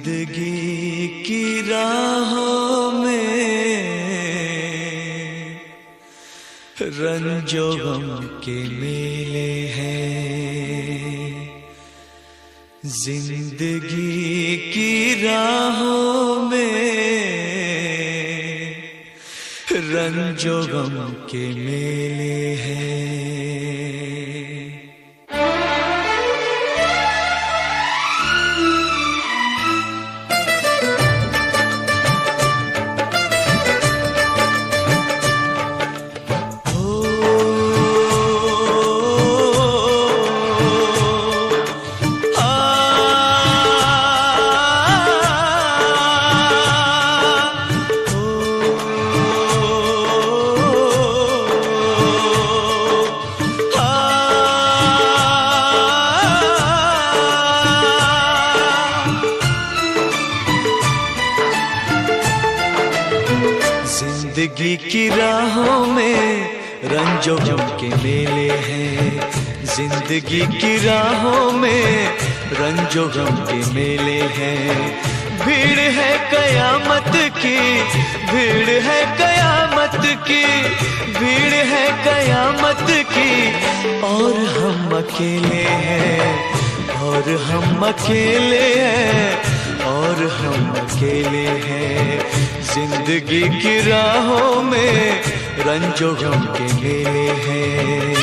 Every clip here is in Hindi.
जिंदगी की राहों में रंजो गम के मेले हैं। जिंदगी की राहों में रंजो गम के मेले हैं। जिंदगी की राहों में रंजो गम के मेले हैं। जिंदगी की राहों में रंजो गम के मेले हैं। भीड़ है कयामत की, भीड़ है कयामत की, भीड़ है कयामत की। और हम अकेले हैं, और हम अकेले हैं, और हम अकेले हैं। जिंदगी की राहों में रंजो गम के मेले हैं।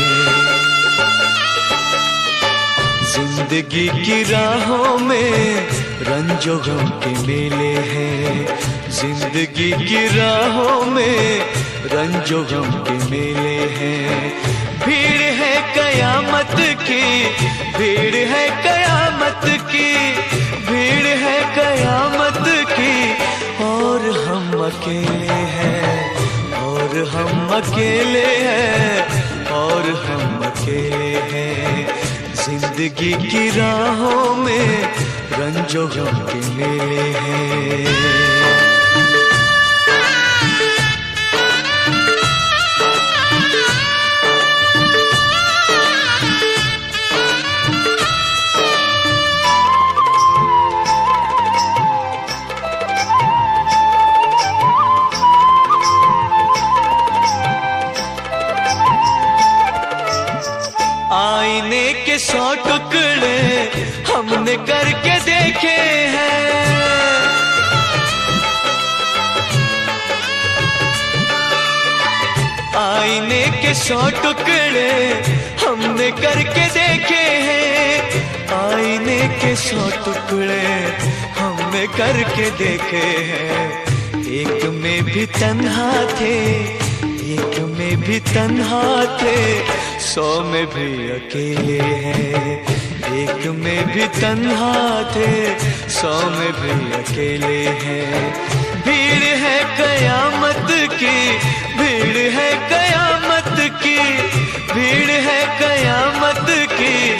जिंदगी की राहों में रंजो गम के मेले हैं। जिंदगी की राहों में रंजो गम के मेले हैं। भीड़ है कयामत की, भीड़ है कयामत की, भीड़ है कयामत की। और हम अकेले हैं, और हम अकेले हैं, और हम अकेले हैं। जिंदगी की राहों में रंजो गम के मेले हैं। आईने के 100 टुकड़े हमने करके देखे हैं। आईने के 100 टुकड़े हमने करके देखे हैं। आईने के 100 टुकड़े हमने करके देखे हैं। एक में भी तन्हा थे, एक में भी तन्हा थे, 100 में भी अकेले हैं। एक में भी तन्हा थे, 100 में भी अकेले हैं। भीड़ है कयामत की, भीड़ है कयामत की, भीड़ है कयामत की।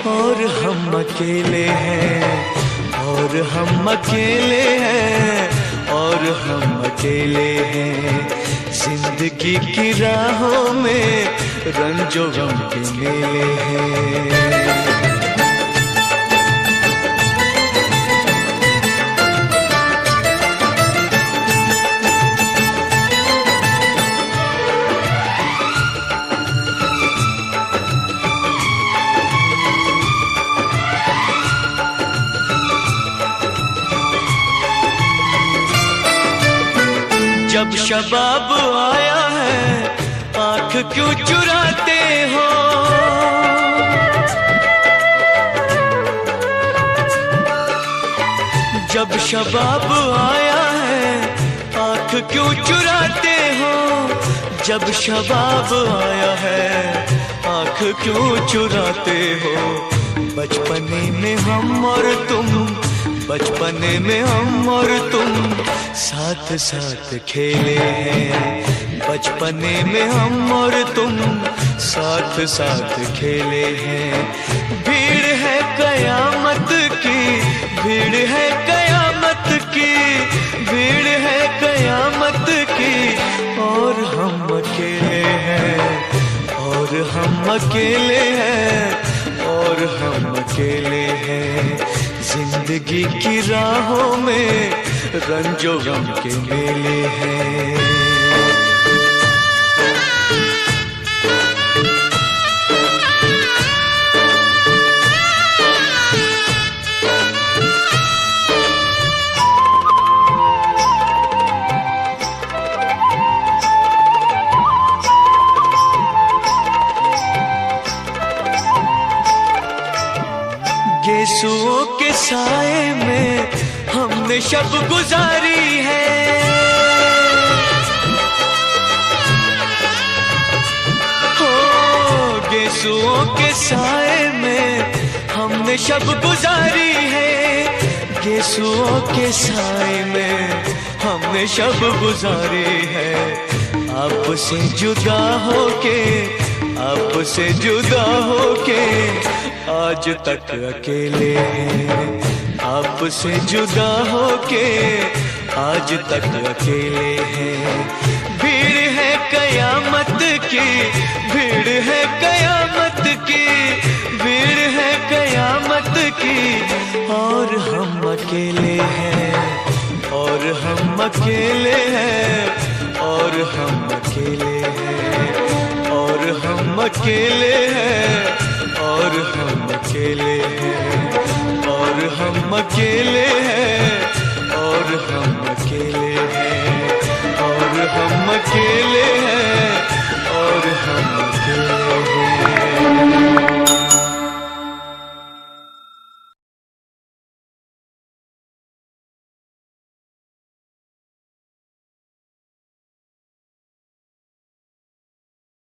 और हम अकेले हैं, और हम अकेले हैं, और हम अकेले हैं। जिंदगी की राहों में रंजो गम के मेले हैं। जब शबाब आया है आँख क्यों चुराते हो। जब शबाब आया है आँख क्यों चुराते हो। जब शबाब आया है आँख क्यों चुराते हो। बचपने में हम और तुम, बचपने में हम और तुम साथ साथ खेले हैं। बचपने में हम और तुम साथ साथ खेले हैं। भीड़ है कयामत की, भीड़ है कयामत की, भीड़ है कयामत की। और हम अकेले हैं, और हम अकेले हैं, और हम अकेले हैं। जिंदगी की राहों में रंजो गम के मेले हैं। गेसुओं के साए में हमने शब गुजारी है, हो गेसुओं के साए में हमने शब गुजारी है, गेसुओं के साए में हमने शब गुजारी है। आपसे जुदा होके, आपसे जुदा होके आज तक अकेले हैं, आपसे जुदा होके आज तक अकेले हैं। भीड़ है कयामत की, भीड़ है कयामत की, भीड़ है कयामत की, और हम अकेले हैं, और हम अकेले हैं, और हम अकेले हैं, और हम अकेले हैं, और हम अकेले हैं, और हम अकेले हैं, और हम अकेले